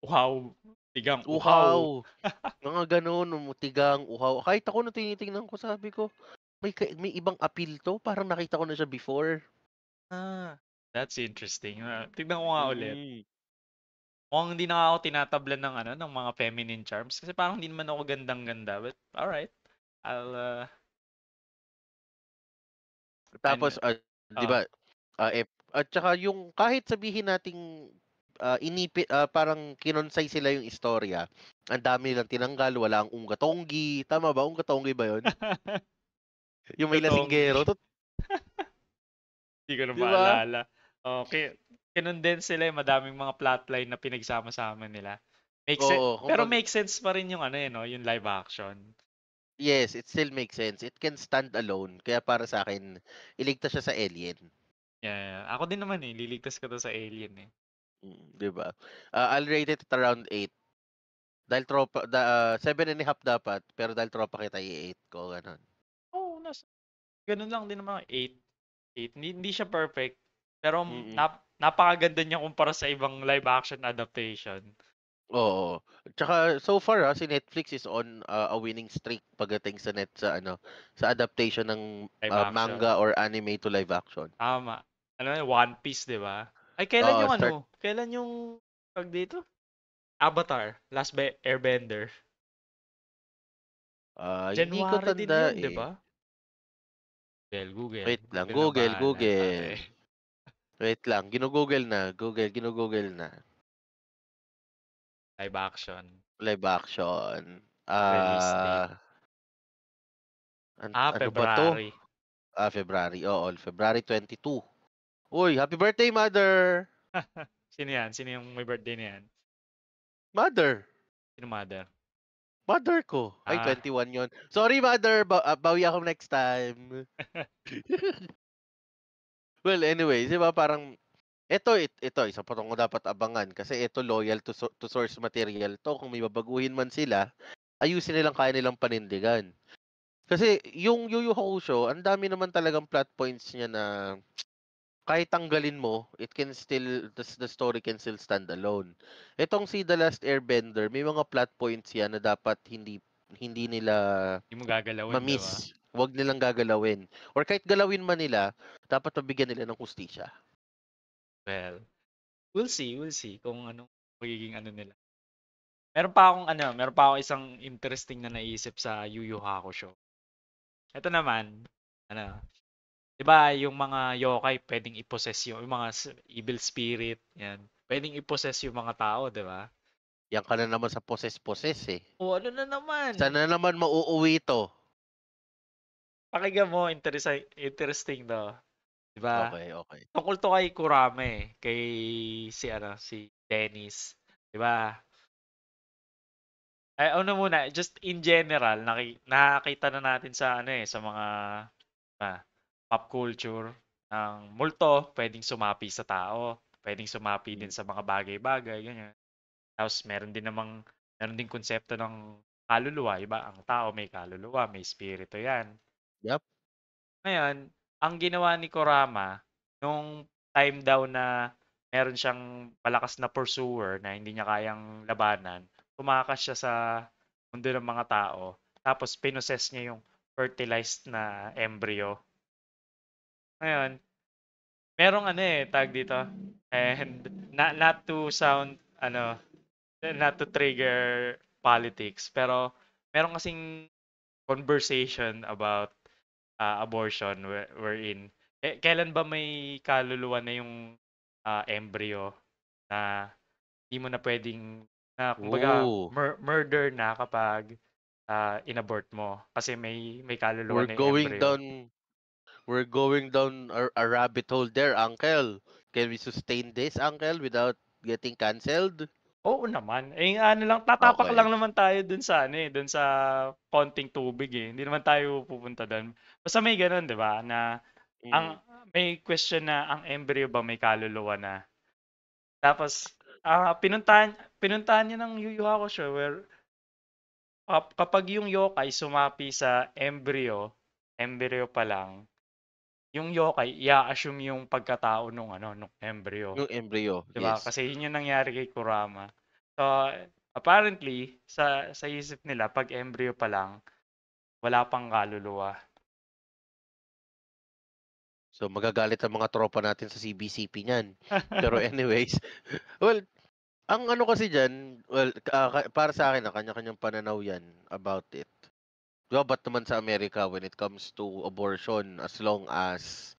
Speaker 1: Wow, tigang
Speaker 2: Uhaw,
Speaker 1: uhaw.
Speaker 2: mga gano'n, tigang, uhaw. Kahit ako nung tinitingnan ko sabi ko, may ibang appeal 'to, parang nakita ko na siya before.
Speaker 1: Ah, that's interesting. Tignan ko nga ulit.
Speaker 2: Mm.
Speaker 1: Mukhang hindi na ako tinatablan ng ano, ng mga feminine charms kasi parang hindi naman ako gandang-ganda. But alright, I'll
Speaker 2: Tapos,
Speaker 1: and
Speaker 2: 'di ba, at saka yung kahit sabihin nating, parang kinonsay sila yung istorya, ang dami nilang tinanggal, wala ang Unga Tonggi, tama ba? Unga Tonggi ba yun? Yung may
Speaker 1: Gatonggi.
Speaker 2: lasinggero,
Speaker 1: 'Di ko na
Speaker 2: 'di ba?
Speaker 1: maalala. Okay, kinondense sila yung madaming mga plotline na pinagsama-sama nila.
Speaker 2: Oo,
Speaker 1: Pero
Speaker 2: kumbaga
Speaker 1: make sense pa rin yung ano eh, no, yung live action.
Speaker 2: yes, it still makes sense. It can stand alone. Kaya para sa akin, iligtas siya sa Alien.
Speaker 1: Yeah, ako din naman eh, liligtas ko to sa Alien eh.
Speaker 2: 'Di ba? I'll rate it at around 8. Dahil 7.5 dapat, pero dahil tropa kita, i-8 ko, gano'n.
Speaker 1: Oo, ganun lang din naman, 8. 8. Hindi siya perfect, pero
Speaker 2: Mm.
Speaker 1: napakaganda niya kumpara sa ibang live action adaptation.
Speaker 2: Oo. Tsaka so far, si Netflix is on a winning streak pagdating sa ano, sa adaptation ng
Speaker 1: Live action.
Speaker 2: manga or anime to live action.
Speaker 1: Tama. Ano yun, One Piece, 'di ba? Ay, kailan
Speaker 2: Oo,
Speaker 1: yung ano? Kailan yung pag dito? Avatar, Airbender.
Speaker 2: hindi ko
Speaker 1: January din
Speaker 2: tanda,
Speaker 1: yun, 'di
Speaker 2: eh.
Speaker 1: ba? Google.
Speaker 2: Wait lang,
Speaker 1: Google na
Speaker 2: Google,
Speaker 1: bahala,
Speaker 2: Google.
Speaker 1: pare.
Speaker 2: Wait lang, gino-Google na.
Speaker 1: Live action.
Speaker 2: Live action.
Speaker 1: Release date.
Speaker 2: Ano ba 'to?
Speaker 1: February.
Speaker 2: February, oo, February 22. Uy, happy birthday, mother!
Speaker 1: Sino yan? Sino yung may birthday na yan?
Speaker 2: Mother!
Speaker 1: Sino mother?
Speaker 2: Mother ko. Ay,
Speaker 1: Ah.
Speaker 2: 21 yon. Sorry, mother. Bawi ako next time. Well, anyway, di ba parang, ito, isa pa tong dapat abangan kasi ito loyal to source material to. Kung may babaguhin man sila, ayusin nilang kaya nilang panindigan. Kasi yung Yu Yu Hakusho, ang dami naman talagang plot points niya na kahit tanggalin mo, it can still the story can still stand alone. Etong si The Last Airbender, may mga plot points yan na dapat hindi hindi nila
Speaker 1: Hindi mo gagalawin, 'di ba?
Speaker 2: ma-miss. Wag nilang gagalawin. Or kahit galawin man nila, dapat mabigyan nila ng hustisya.
Speaker 1: Well, we'll see, kung anong magiging ano nila. Meron pa akong isang interesting na naisip sa Yu Yu Hakusho. Ito naman, ano, 'di ba yung mga yokai pwedeng i-possess yung mga evil spirit, yan. Pwedeng i-possess yung mga tao, 'di ba?
Speaker 2: Yan ka na naman sa poses-poses eh.
Speaker 1: O ano na naman?
Speaker 2: Sana naman mauuwi to.
Speaker 1: Pakinggan mo, interesting 'to, 'di ba?
Speaker 2: Okay, okay.
Speaker 1: Tungkol to kay Kurame, kay si Dennis, 'di ba? Ay, ano muna, just in general, nakakita na natin sa ano eh, sa mga pop culture ng multo, pwedeng sumapi sa tao, pwedeng sumapi din
Speaker 2: Mm.
Speaker 1: sa mga bagay-bagay, ganyan. Tapos meron din konsepto ng kaluluwa, iba, ang tao may kaluluwa, may spirito 'yan.
Speaker 2: Yep.
Speaker 1: Ngayon, ang ginawa ni Kurama, nung time daw na meron siyang malakas na pursuer na hindi niya kayang labanan, tumakas siya sa mundo ng mga tao, tapos pinoses niya yung fertilized na embryo. Ngayon, merong ano eh, tag dito, and not to sound, not to trigger politics, pero meron kasing conversation about abortion wherein kailan ba may kaluluwa na yung embryo na hindi mo na pwedeng na kumbaga
Speaker 2: Ooh,
Speaker 1: murder na kapag inabort mo kasi may kaluluwa
Speaker 2: we're
Speaker 1: na yung
Speaker 2: going
Speaker 1: embryo.
Speaker 2: down. We're going down a rabbit hole there, Uncle. Can we sustain this, Uncle, without getting cancelled?
Speaker 1: Oo naman. Eh, ano lang, tatapak lang
Speaker 2: Okay.
Speaker 1: naman tayo dun sa ano eh, dun sa konting tubig eh. Hindi naman tayo pupunta dun. Basta may ganun, 'di ba? Na
Speaker 2: Mm.
Speaker 1: ang may question na ang embryo ba may kaluluwa na. Tapos pinuntahan niya ng Yu Yu Hakusho where kapag yung yokai sumapi sa embryo pa lang, yung yokai i-assume yung pagkatao nung ano, nung embryo.
Speaker 2: Yung embryo,
Speaker 1: 'Di ba?
Speaker 2: yes.
Speaker 1: Kasi yun yung nangyari kay Kurama. So, apparently, sa isip nila, pag embryo pa lang, wala pang kaluluwa.
Speaker 2: So magagalit ang mga tropa natin sa CBCP niyan. Pero anyways, well, ang ano kasi diyan, well, para sa akin, kanya-kanyang pananaw 'yan about it. 'Di ba, ba't naman sa Amerika when it comes to abortion, as long as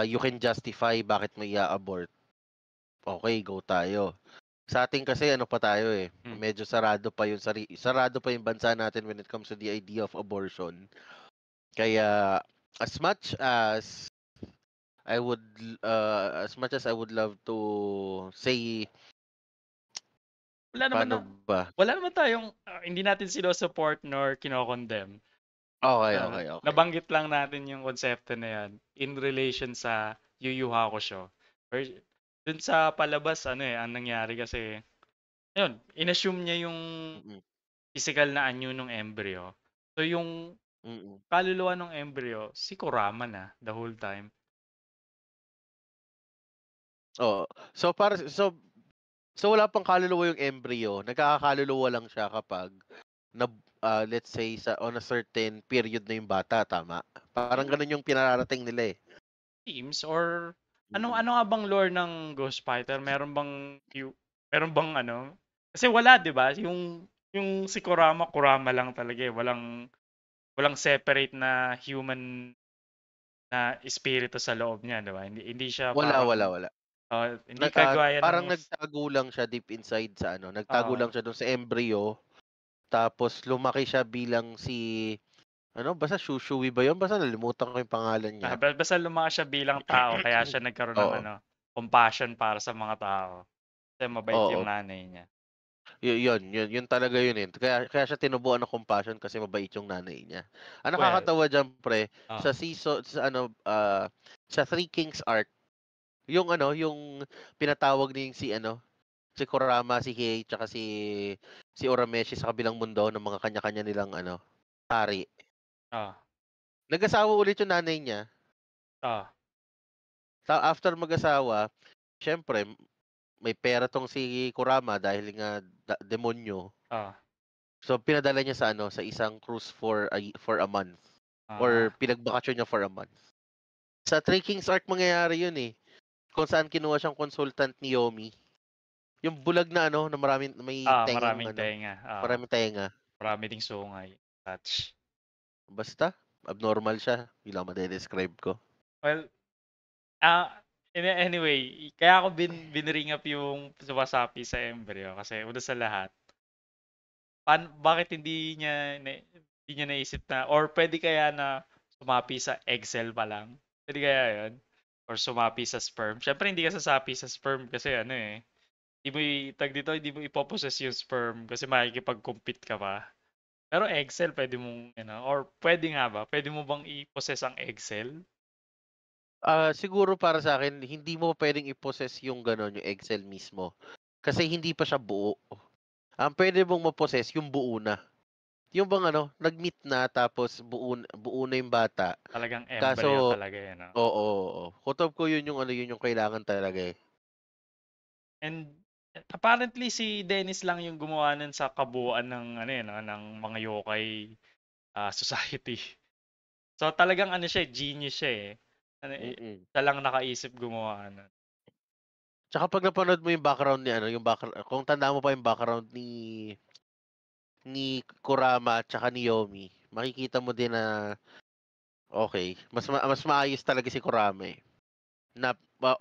Speaker 2: you can justify bakit may abort, okay, go tayo. Sa atin kasi ano pa tayo eh,
Speaker 1: Hmm.
Speaker 2: medyo sarado pa yung bansa natin when it comes to the idea of abortion. Kaya as much as as much as I would love to say,
Speaker 1: Wala naman
Speaker 2: paano
Speaker 1: na,
Speaker 2: ba?
Speaker 1: wala naman tayong, hindi natin sino-support nor kino-condemn.
Speaker 2: Okay, okay, okay.
Speaker 1: Nabanggit lang natin yung konsepto na yan in relation sa Yu Yu Hakusho. Or, dun sa palabas, ano eh, ang nangyari kasi, yun, inassume niya yung
Speaker 2: Mm.
Speaker 1: physical na anyo ng embryo. So, yung
Speaker 2: Mm.
Speaker 1: kaluluwa ng embryo, si Kurama na the whole time.
Speaker 2: Oo. So wala pang kaluluwa yung embryo, nagkakakaluluwa lang siya kapag let's say on a certain period na yung bata, tama? Parang
Speaker 1: Siguro
Speaker 2: ganun yung pinararating nila eh.
Speaker 1: teams or ano
Speaker 2: Mm.
Speaker 1: ano nga bang lore ng Ghost Fighter? Meron bang ano? Kasi wala 'di ba? Yung si Kurama, Kurama lang talaga eh. Walang separate na human na espiritu sa loob niya, 'di ba? Hindi siya
Speaker 2: Wala, wala,
Speaker 1: parang
Speaker 2: wala.
Speaker 1: hindi kagaya
Speaker 2: Parang
Speaker 1: ng
Speaker 2: nagtago lang siya deep inside sa ano, nagtago
Speaker 1: uh,
Speaker 2: lang siya dun sa embryo, tapos lumaki siya bilang si ano, basta Shushui ba yun? Basta nalimutan ko yung pangalan niya.
Speaker 1: basta lumakas siya bilang tao kaya siya nagkaroon ng
Speaker 2: Oo,
Speaker 1: ano, compassion para sa mga tao. Kasi mabait yung
Speaker 2: oo.
Speaker 1: nanay niya.
Speaker 2: Yun talaga yun eh. Kaya siya tinubuan ng compassion kasi mabait yung nanay niya. Ang
Speaker 1: Well,
Speaker 2: nakakatawa diyan, pre,
Speaker 1: ah,
Speaker 2: sa season sa ano, sa Three Kings arc, yung ano, yung pinatawag ni si ano, si Kurama, si Hiei, tsaka si Urameshi sa kabilang mundo ng mga kanya-kanya nilang ano, hari.
Speaker 1: ah,
Speaker 2: Nag-asawa ulit yung nanay niya.
Speaker 1: ah,
Speaker 2: After mag-asawa, syempre may pera tong si Kurama dahil nga demonyo.
Speaker 1: ah,
Speaker 2: So pinadala niya sa ano, sa isang cruise for a month, or
Speaker 1: ah.
Speaker 2: pinagbakasyon niya for a month. Sa Three Kings arc mangyayari yun eh. Kung saan kinuha siyang consultant ni Yomi. Yung bulag na ano, na may tengang
Speaker 1: Maraming
Speaker 2: ano,
Speaker 1: tenga.
Speaker 2: maraming tenga.
Speaker 1: Marami ding sungay. Touch.
Speaker 2: Basta, abnormal siya. Yun lang madedescribe ko.
Speaker 1: Well, ah, anyway, kaya ako binring up yung sumasapi sa embryo kasi una sa lahat, bakit hindi niya naisip na or puwede kaya na sumapi sa egg cell pa lang? Puwede kaya 'yun? Or sumapi sa sperm? Siyempre hindi ka sasapi sa sperm kasi ano, eh, hindi mo ipo-possess yung sperm kasi makikipag-compete ka pa. Pero egg cell puwede mong ano or puwede nga ba? Puwede mo bang i-possess ang egg cell?
Speaker 2: Siguro para sa akin, hindi mo puwedeng i-possess yung gano'n, yung Excel mismo. Kasi hindi pa siya buo. Ang puwede mong ma-possess yung buo na. Yung bang ano, nag-meet na tapos buo na yung bata.
Speaker 1: Talagang embryo
Speaker 2: Kaso
Speaker 1: talaga, eh, 'no?
Speaker 2: oo, oo. Kutob ko yun yung ano, yun yung kailangan talaga eh.
Speaker 1: And apparently si Dennis lang yung gumawa nun sa kabuuan ng ano, eh, 'no, ng mga yokai, society. So talagang ano siya, eh, genius siya, eh. Ano, eh,
Speaker 2: Mm.
Speaker 1: siya lang nakaisip gumawa nun.
Speaker 2: Tsaka 'pag napanood mo yung background ni ano, kung tandaan mo pa yung background ni Kurama at tsaka ni Yomi, makikita mo din na okey, mas maayos talaga si Kurama, eh.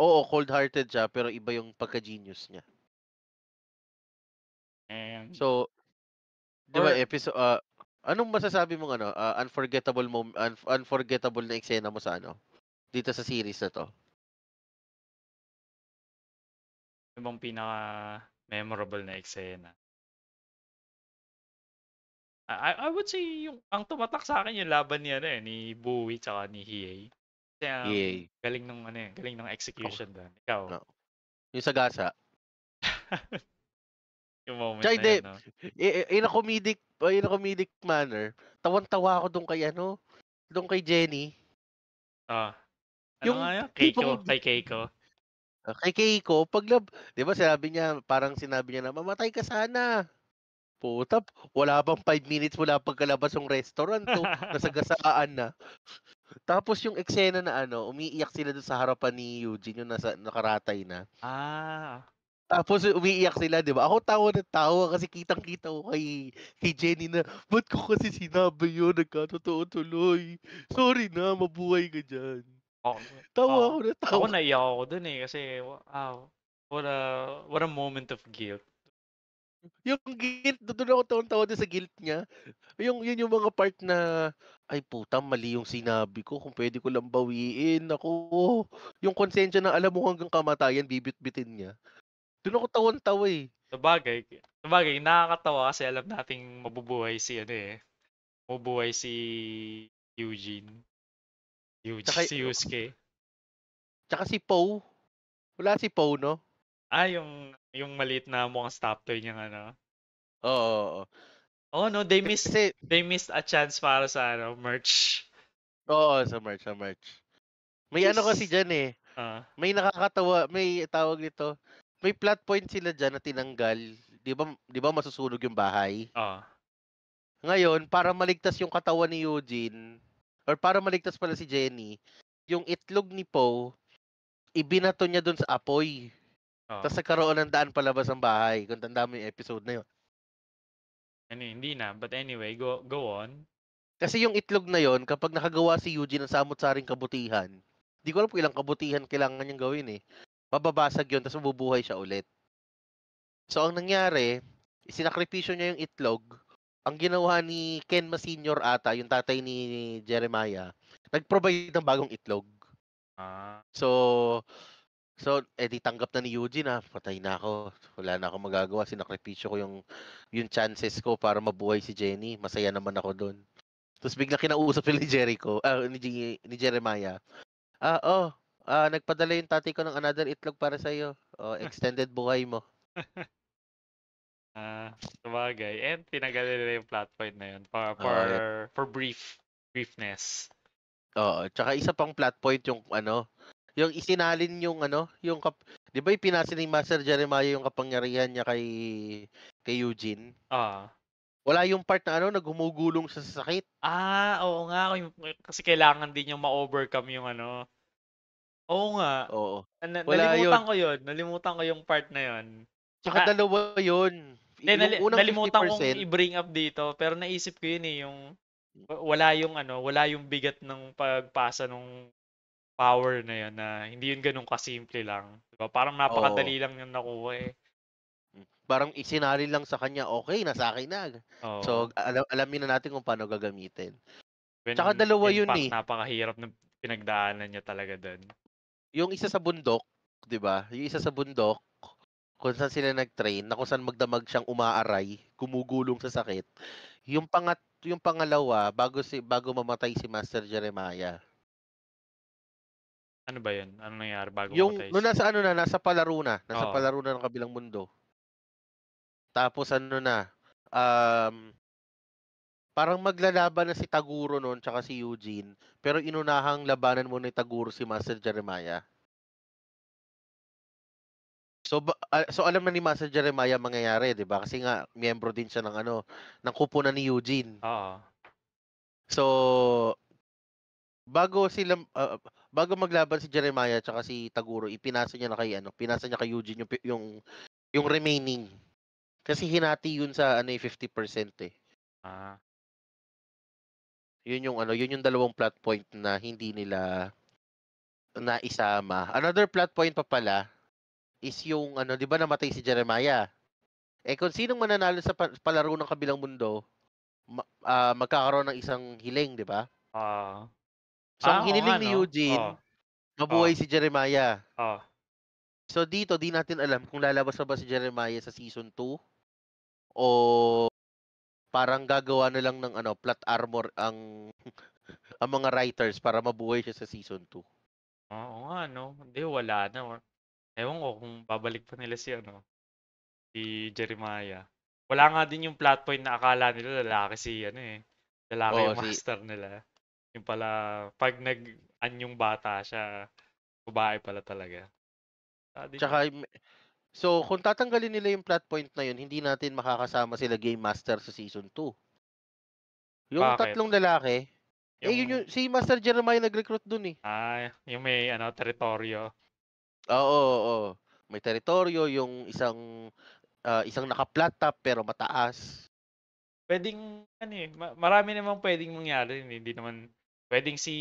Speaker 2: Oo, cold-hearted siya pero iba yung pagka-genius niya.
Speaker 1: And
Speaker 2: So, 'di ba
Speaker 1: or
Speaker 2: Anong masasabi mong ano, unforgettable na eksena mo sa ano, dito sa series na 'to?
Speaker 1: Ano bang pinaka-memorable na eksena? I would say yung ang tumatak sa akin yung laban ni ano, ni Bowie tsaka ni Hiei. Kasi ang
Speaker 2: Yay.
Speaker 1: galing nung ano, galing ng
Speaker 2: Ako
Speaker 1: execution dun. Ikaw?
Speaker 2: oo, yung sa gasa.
Speaker 1: Yung moment
Speaker 2: Tsaka
Speaker 1: na
Speaker 2: hindi,
Speaker 1: yun, 'no?
Speaker 2: in a comedic manner, tawan-tawa ako dun kay Jenny.
Speaker 1: Ah, ano nga
Speaker 2: Yung
Speaker 1: yun?
Speaker 2: tipong
Speaker 1: Kay Keiko?
Speaker 2: kay Keiko 'di ba sinabi niya na, "Mamatay ka sana." Puta, wala bang 5 minutes mula pagkalabas ng restaurant nasagasaan na. Tapos yung eksena na ano, umiiyak sila dun sa harapan ni Eugene, yung nakaratay na.
Speaker 1: Ah,
Speaker 2: Tapos umiiyak sila, 'di ba? Ako tawa ng tawa kasi kitang-kita ko kay Jenny na, "Ba't ko kasi sinabi yun, nagkatotoo tuloy. Sorry na, mabuhay ka diyan."
Speaker 1: ako
Speaker 2: Tawa
Speaker 1: ako
Speaker 2: ako ng
Speaker 1: ako
Speaker 2: tawa.
Speaker 1: naiyak ako dun, kasi wow, what a moment of guilt.
Speaker 2: Yung guilt, dun ako tawang-tawa dun sa guilt niya. Yun yung mga part na, "Ay puta, mali yung sinabi ko, kung puwede ko lang bawiin, naku." Yung konsensya na alam mo hanggang kamatayan bibitbitin niya. Dun ako tawang-tawa, eh.
Speaker 1: Sabagay sabagay nakakatawa kasi alam nating mabubuhay si ano, mabubuhay si Eugene.
Speaker 2: Tsaka
Speaker 1: Si Yusuke.
Speaker 2: tsaka si Poe, wala si Poe 'no?
Speaker 1: Yung maliit na mukhang stop toy niyang ano.
Speaker 2: Oo, oo.
Speaker 1: Oh, no,
Speaker 2: Kasi
Speaker 1: they missed a chance para sa ano, merch.
Speaker 2: oo, sa merch. May
Speaker 1: Which
Speaker 2: ano kasi
Speaker 1: is
Speaker 2: diyan, eh,
Speaker 1: ah,
Speaker 2: may tawag nito, may plot point sila diyan na tinanggal. 'Di ba masusunog yung bahay?
Speaker 1: ah,
Speaker 2: Ngayon, para maligtas yung katawan ni Eugene, or para maligtas pala si Jenny, yung itlog ni Poe, ibinato niya dun sa apoy.
Speaker 1: ah.
Speaker 2: Tapos nagkaroon ng daan palabas ng bahay. Kung tanda mo yung episode na yun.
Speaker 1: Ano, hindi na. But anyway, go on.
Speaker 2: Kasi yung itlog na yon, kapag nakagawa si Eugene ng samot-saring kabutihan, di ko alam kung ilang kabutihan kailangan niyang gawin eh. Mababasag yun, tapos mabubuhay siya ulit. So ang nangyari, isinakripisyo niya yung itlog. Ang ginawa ni Kenma Senior ata, yung tatay ni Jeremiah, nag-provide ng bagong itlog.
Speaker 1: Ah,
Speaker 2: So, di tanggap na ni Eugene, patay na ako. Wala na akong magagawa. Sinakripisyo ko yung chances ko para mabuhay si Jenny. Masaya naman ako doon. Tapos bigla kinausap ni Jericho, ni Jeremiah. Nagpadala yung tatay ko ng another itlog para sa iyo. Oh, extended buhay mo.
Speaker 1: sabagay. And tinagal nila yung plot point na yun
Speaker 2: Oo,
Speaker 1: for briefness.
Speaker 2: oo. Tsaka isa pang plot point yung ano, yung isinalin yung ano, 'di ba ipinasa ni Master Jeremiah yung kapangyarihan niya kay Eugene?
Speaker 1: Ah.
Speaker 2: Wala yung part na ano, naghumugulong siya sa sakit.
Speaker 1: Oo nga, kasi kailangan din yung ma-overcome yung ano. Oo nga.
Speaker 2: Oo. Wala
Speaker 1: Nalimutan
Speaker 2: yun.
Speaker 1: ko yun. Nalimutan ko yung part na yun.
Speaker 2: Tsaka
Speaker 1: Ah,
Speaker 2: dalawa yun.
Speaker 1: hindi,
Speaker 2: Yung unang
Speaker 1: nalimutan kong
Speaker 2: 50%,
Speaker 1: i-bring up dito, pero naisip ko yun, yung wala yung bigat ng pagpasa nung power na yun, na hindi yun ganun kasimple lang. Diba? Parang
Speaker 2: oo.
Speaker 1: napakadali lang yung nakuha eh.
Speaker 2: Parang isinalin lang sa kanya, okay, nasa akin na. So,
Speaker 1: Oo.
Speaker 2: alamin na natin kung paano gagamitin. Tsaka
Speaker 1: When
Speaker 2: dalawa
Speaker 1: in
Speaker 2: yun
Speaker 1: fact,
Speaker 2: eh.
Speaker 1: napakahirap ng pinagdaanan niya talaga doon.
Speaker 2: Yung isa sa bundok, 'di ba? Yung isa sa bundok, kung saan sila nag-train, na kung saan magdamag siyang umaaray, gumugulong sa sakit. Yung pangalawa, bago mamatay si Master Jeremiah.
Speaker 1: Ano ba yun? Ano nangyari bago
Speaker 2: Yung
Speaker 1: mamatay
Speaker 2: nung nasa ano na, nasa
Speaker 1: Oo.
Speaker 2: palaro na ng kabilang mundo. Tapos ano na, um, parang maglalaban na si Taguro nun tsaka si Eugene, pero inunahang labanan muna ni Taguro si Master Jeremiah. So alam na ni Master Jeremiah mangyayari, 'di ba? Kasi nga miyembro din siya ng ano, ng kupunan ni Eugene.
Speaker 1: Oo.
Speaker 2: So bago maglaban si Jeremiah tsaka si Taguro, pinasa niya kay Eugene yung remaining. Kasi hinati yun sa ano, 50% eh.
Speaker 1: Ah.
Speaker 2: Yun yung dalawang plot point na hindi nila naisama. Another plot point pa pala is yung ano, 'di ba namatay si Jeremiah? Eh kung sinong mananalo sa palaro ng kabilang mundo, magkakaroon ng isang hiling, di ba?
Speaker 1: Ah.
Speaker 2: So, ang
Speaker 1: Oo nga
Speaker 2: hiniling ni
Speaker 1: 'no? Oh,
Speaker 2: Eugene,
Speaker 1: oh,
Speaker 2: mabuhay si Jeremiah.
Speaker 1: oh.
Speaker 2: So, dito, di natin alam kung lalabas na ba si Jeremiah sa season 2 o parang gagawa na lang ng plot armor ang mga writers para mabuhay siya sa season 2.
Speaker 1: Oo nga 'no? Hindi, wala na. Ewan ko kung babalik pa nila si Jeremiah. Wala nga din yung plot point na akala nila lalaki lalaki
Speaker 2: Oo,
Speaker 1: yung master nila. Yung pala, pag anyong bata siya, babae pala talaga. Din yun.
Speaker 2: tsaka, so, kung tatanggalin nila yung plot point na yun, hindi natin makakasama sila Game Master sa season 2. Yung
Speaker 1: Bakit?
Speaker 2: tatlong lalaki, yun
Speaker 1: Yung,
Speaker 2: yung, si Master Jeremiah nag-recruit dun eh.
Speaker 1: yung may teritoryo.
Speaker 2: Oo, oo. May teritoryo, yung isang naka-flat top pero mataas.
Speaker 1: Pwedeng, marami namang pwedeng mangyari. Hindi naman, pwedeng si,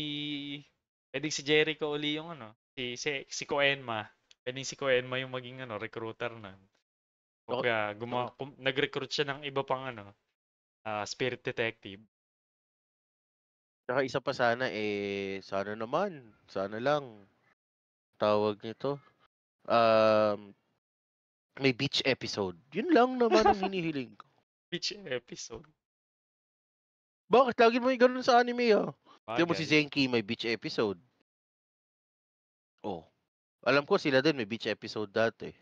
Speaker 1: pwedeng si Jericho uli yung si Koenma. Pwedeng si Koenma yung maging recruiter na. O
Speaker 2: O-
Speaker 1: kaya
Speaker 2: o-
Speaker 1: nag-recruit siya ng iba pang spirit detective.
Speaker 2: Tsaka isa pa sana sana lang, tawag nito, um, may beach episode. Yun lang naman ang hinihiling ko.
Speaker 1: Which episode?
Speaker 2: Bakit? Lagi mo yung ganun sa anime Tingnan mo si
Speaker 1: Bagay.
Speaker 2: Zenki may beach episode. Oh, alam ko sila din may beach episode dati.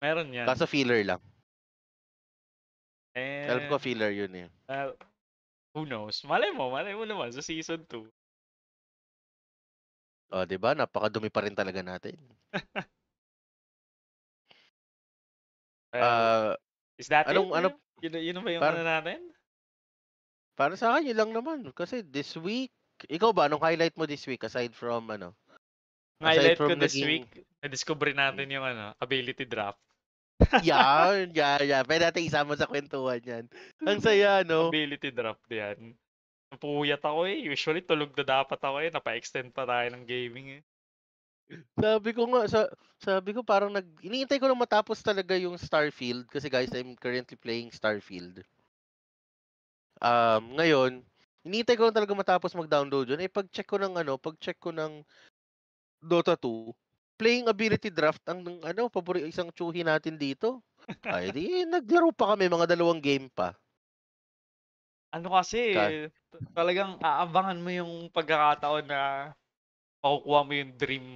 Speaker 1: Meron yan.
Speaker 2: Kaso filler lang. Alam
Speaker 1: Eh,
Speaker 2: ko filler yun eh.
Speaker 1: who knows? Malay mo naman sa season 2.
Speaker 2: Oh, 'di ba? Napakadumi pa rin talaga natin.
Speaker 1: Well,
Speaker 2: Ah,
Speaker 1: is that it?
Speaker 2: anong ano
Speaker 1: Yun ba yung
Speaker 2: para
Speaker 1: natin?
Speaker 2: para sa akin yun lang naman kasi this week, ikaw ba anong highlight mo this week
Speaker 1: Ang
Speaker 2: aside
Speaker 1: highlight ko
Speaker 2: from
Speaker 1: this
Speaker 2: naging
Speaker 1: week, na-discover natin yung ability draft.
Speaker 2: yan. Pwede natin isama sa kwentuhan yan. Ang saya, no?
Speaker 1: Ability draft yan. Napuyat ako eh. Usually tulog na dapat ako eh. Napa-extend pa tayo ng gaming eh.
Speaker 2: Sabi ko nga, sabi ko parang iniintay ko lang matapos talaga yung Starfield kasi guys, I'm currently playing Starfield. Ngayon, iniintay ko lang talaga matapos mag-download yun. Pag-check ko ng Dota 2, playing ability draft ang isang tsuhi natin dito. Ay, di naglaro pa kami mga 2 game pa.
Speaker 1: Ano kasi,
Speaker 2: Ka
Speaker 1: talagang aabangan mo yung pagkakataon na makukuha mo yung dream,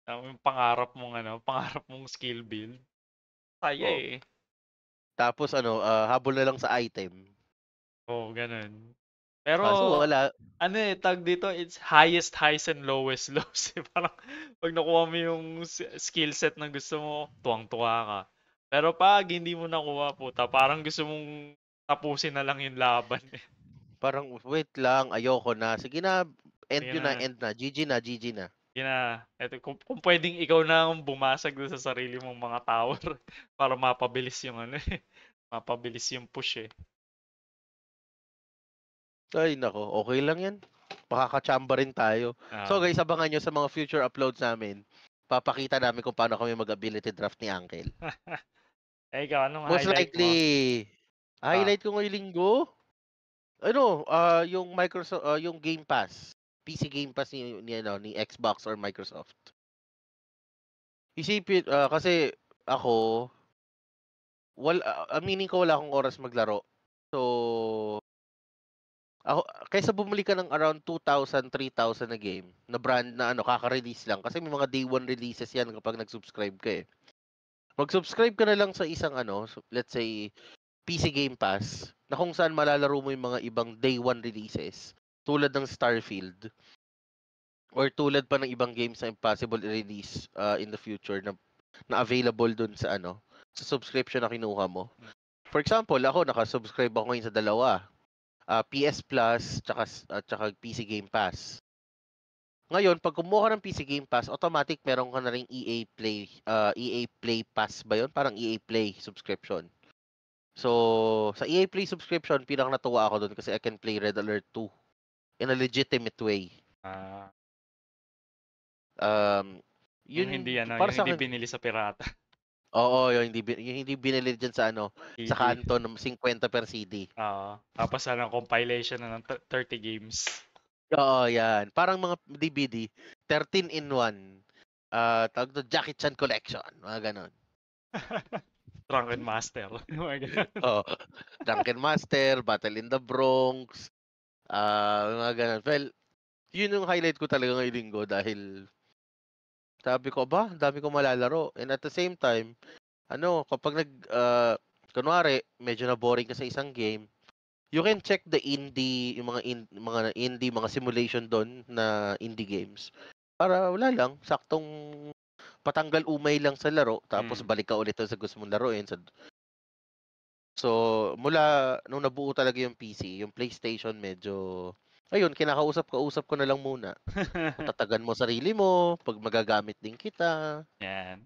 Speaker 1: yung pangarap mong skill build. Saya
Speaker 2: oh.
Speaker 1: eh.
Speaker 2: Tapos habol na lang sa item.
Speaker 1: Oo, ganun. Pero,
Speaker 2: Kaso wala.
Speaker 1: tag dito, it's highest highs and lowest lows. Parang, pag nakuha mo yung skill set na gusto mo, tuwang-tuwa ka. Pero pag hindi mo nakuha, puta, parang gusto mong tapusin na lang yung laban.
Speaker 2: Parang, wait lang, ayoko na. Sige na,
Speaker 1: Sige na,
Speaker 2: end na. GG na.
Speaker 1: yun na. Eto, kung pwedeng ikaw na ang bumasag doon sa sarili mong mga tower para mapabilis yung mapabilis yung push eh.
Speaker 2: Ay, nako, okay lang yan. Makakachamba rin tayo. So
Speaker 1: Ah,
Speaker 2: guys, abangan nyo sa mga future uploads namin. Papakita namin kung paano kami mag-ability draft ni Uncle.
Speaker 1: ikaw, anong
Speaker 2: Most
Speaker 1: highlight mo?
Speaker 2: likely,
Speaker 1: Ah,
Speaker 2: highlight ko ngayong linggo, yung yung Game Pass. PC Game Pass ni Xbox or Microsoft. Isipin, kasi ako, aminin ko wala akong oras maglaro. So, ako, kaysa bumili ka ng around 2,000, 3,000 na game, na brand na kaka-release lang. Kasi may mga day one releases yan kapag nag-subscribe ka eh. Mag-subscribe ka na lang sa isang let's say, PC Game Pass, na kung saan malalaro mo yung mga ibang day one releases. Tulad ng Starfield. Or tulad pa ng ibang games na impossible i-release in the future na available dun sa sa subscription na kinuha mo. For example, ako naka-subscribe ako ngayon sa dalawa. PS Plus tsaka PC Game Pass. Ngayon, pag kumuha ka ng PC Game Pass, automatic meron ka na ring EA Play Pass ba 'yon? Parang EA Play subscription. So, sa EA Play subscription, pinaka natuwa ako doon kasi I can play Red Alert 2 in a legitimate way.
Speaker 1: ah,
Speaker 2: Um,
Speaker 1: yung hindi
Speaker 2: para
Speaker 1: yung
Speaker 2: sa
Speaker 1: hindi
Speaker 2: akin,
Speaker 1: binili sa pirata.
Speaker 2: Oo, yung hindi binili diyan sa ano, sa
Speaker 1: CD.
Speaker 2: kanto ng 50 per CD.
Speaker 1: Oo. Tapos compilation na ng 30 games.
Speaker 2: Oo, yan. Parang mga DVD, 13 in 1. Tawag doon, Jackie Chan Collection, mga gano'n.
Speaker 1: Drunken Master. Mga ganun.
Speaker 2: Oo, Drunken Master, Battle in the Bronx, mga gano'n. Well, yun yung highlight ko talaga ngayong linggo dahil sabi ko, "Aba, ang dami kong malalaro." And at the same time, kapag kunwari medyo na-boring ka sa isang game, you can check the indie, yung mga indie, mga simulation dun na indie games. Para wala lang, saktong patanggal umay lang sa laro, tapos
Speaker 1: Mm.
Speaker 2: balik ka ulit sa gusto mong laruin. So, mula nung nabuo talaga yung PC, yung PlayStation medyo, ayun, kinakausap-kausap ko na lang muna. Kung tatagan mo sarili mo, 'pag magagamit din kita.
Speaker 1: Yan.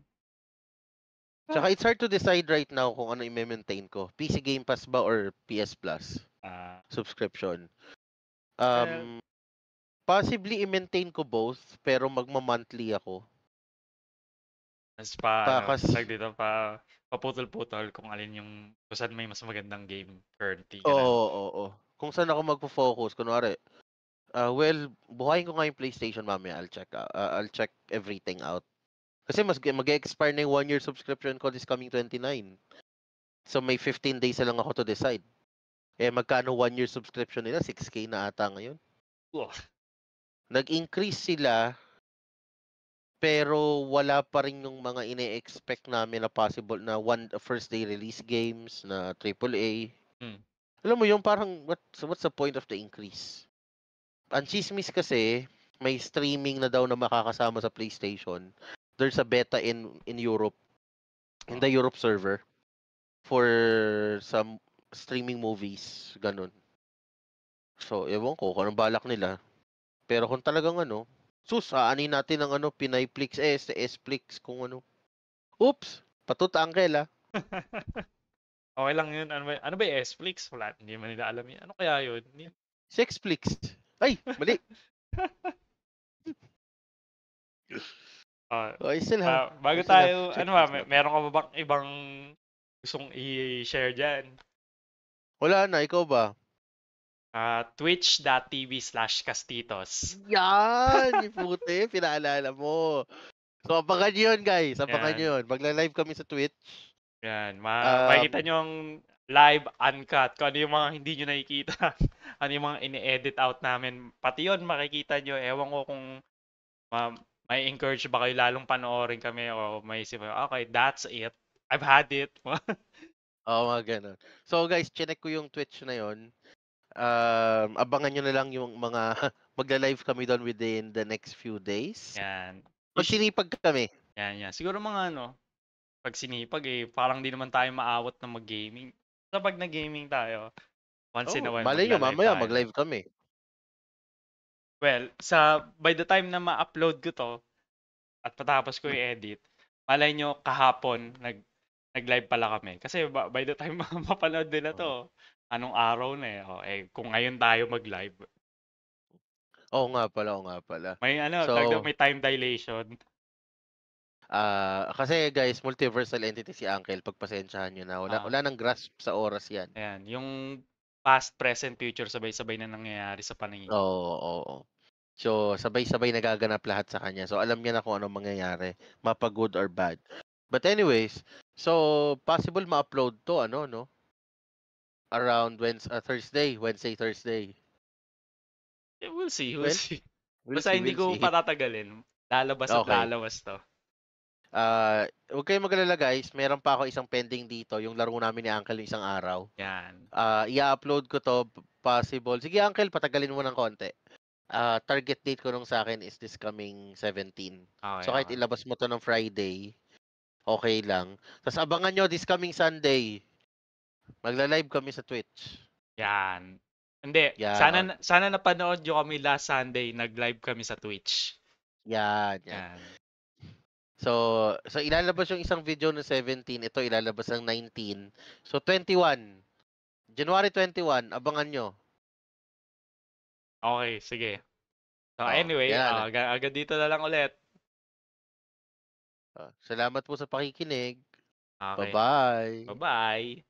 Speaker 1: Ah,
Speaker 2: Tsaka it's hard to decide right now kung ano i-maintain ko. PC Game Pass ba or PS Plus
Speaker 1: ah,
Speaker 2: subscription.
Speaker 1: well,
Speaker 2: Um, Possibly i-maintain ko both, pero magma-monthly ako.
Speaker 1: mas
Speaker 2: Kas
Speaker 1: tag dito, paputol-putol kung alin yung, kung saan may mas magandang game currently, ganun.
Speaker 2: Oo, oo. Kung saan ako magfo-focus, kunwari, well, buhayin ko nga yung PlayStation mamaya. I'll check everything out. Kasi mag-expire na yung 1-year subscription ko this coming 29. So may 15 days na lang ako to decide. Magkano 1-year subscription nila? 6K na ata ngayon.
Speaker 1: Wah.
Speaker 2: Nag-increase sila, pero wala pa rin yung mga ine-expect namin na possible na first day release games na AAA.
Speaker 1: Hmm.
Speaker 2: Alam mo yung parang what's the point of the increase? Ang chismis kasi, may streaming na daw na makakasama sa PlayStation. There's a beta in Europe, in
Speaker 1: Oh.
Speaker 2: the Europe server for some streaming movies, ganun. So, ewan ko kung anong balak nila. Pero kung talagang aanin natin ang Pinayflix, sa Sflix kung ano. Oops! Patut uncle
Speaker 1: Okay lang yun. Ano ba yung S-Flix? Wala, hindi man nila alam yun. Ano kaya yun?
Speaker 2: Sexflix. Ay, mali.
Speaker 1: Ah,
Speaker 2: I still have,
Speaker 1: bago
Speaker 2: I still have
Speaker 1: tayo, ano ba,
Speaker 2: Sexflix natin.
Speaker 1: meron ka ba bang ibang gustong i-share dyan?
Speaker 2: Wala na, ikaw ba?
Speaker 1: Twitch.tv/Castitos.
Speaker 2: Yan! Yung puti, pinaalala mo. So, abangan nyo yun, guys. Abangan nyo
Speaker 1: Yan.
Speaker 2: yun. Magla-live kami sa Twitch.
Speaker 1: Yan. Makikita
Speaker 2: Um,
Speaker 1: nyo ang live uncut. Kung ano yung mga hindi nyo nakikita. Ano yung mga ini-edit out namin. Pati yun, makikita nyo. Ewan ko kung ma may encourage ba kayo lalong panoorin kami o may isip, okay, that's it. I've had it.
Speaker 2: Oo, mga ganun. So, guys, chinek ko yung Twitch na yun. Abangan nyo na lang yung mga magla-live kami doon within the next few days.
Speaker 1: Yan.
Speaker 2: Magsinipag kami.
Speaker 1: Yan. Siguro mga pag sinipag parang di naman tayo maawat na mag-gaming. Sa pag nag-gaming tayo, once in a
Speaker 2: Oh,
Speaker 1: while
Speaker 2: malay nyo,
Speaker 1: magla-live
Speaker 2: mamaya
Speaker 1: tayo.
Speaker 2: mag-live kami.
Speaker 1: Well, by the time na ma-upload ko to at patapos ko i-edit, malay nyo kahapon nag-live pala kami. Kasi by the time mapanood nila
Speaker 2: Oo
Speaker 1: to, anong araw na eh. Kung ngayon tayo mag-live,
Speaker 2: oo nga pala.
Speaker 1: may
Speaker 2: So,
Speaker 1: may time dilation.
Speaker 2: kasi guys, multiversal entity si Uncle. Pagpasensyahan nyo na. Wala,
Speaker 1: Ah,
Speaker 2: wala nang grasp sa oras yan.
Speaker 1: ayan, yung past, present, future sabay-sabay na nangyayari sa paningin.
Speaker 2: Oo, oo. So, sabay-sabay nagaganap lahat sa kanya. So, alam niya na kung anong mangyayari. Mapa good or bad. But anyways, so, possible ma-upload to, no? Around Wednesday, Thursday.
Speaker 1: We'll see, we'll
Speaker 2: Well,
Speaker 1: see.
Speaker 2: we'll
Speaker 1: Basta
Speaker 2: see,
Speaker 1: hindi
Speaker 2: we'll
Speaker 1: ko
Speaker 2: see.
Speaker 1: patatagalin. Lalabas at
Speaker 2: Okay.
Speaker 1: lalabas to.
Speaker 2: Huwag kayong mag-alala guys. Meron pa ako isang pending dito. Yung laro namin ni Uncle yung isang araw.
Speaker 1: Yan.
Speaker 2: I-upload ko to, possible. Sige Uncle, patagalin mo ng konti. Target date ko nung sa akin is this coming 17.
Speaker 1: Okay,
Speaker 2: So kahit
Speaker 1: okay.
Speaker 2: ilabas mo to ng Friday, okay lang. Tapos abangan nyo this coming Sunday. Magla-live kami sa Twitch.
Speaker 1: Yan. Hindi,
Speaker 2: Yan, on.
Speaker 1: sana napanood nyo kami last Sunday, nag-live kami sa Twitch.
Speaker 2: Yan.
Speaker 1: Yan.
Speaker 2: So ilalabas yung isang video ng 17, ito ilalabas ng 19. So 21. January 21, abangan nyo.
Speaker 1: Okay, sige. So
Speaker 2: Oh,
Speaker 1: anyway,
Speaker 2: yan.
Speaker 1: agad dito na lang ulit.
Speaker 2: Salamat po sa pakikinig.
Speaker 1: Okay.
Speaker 2: Bye-bye.
Speaker 1: Bye-bye.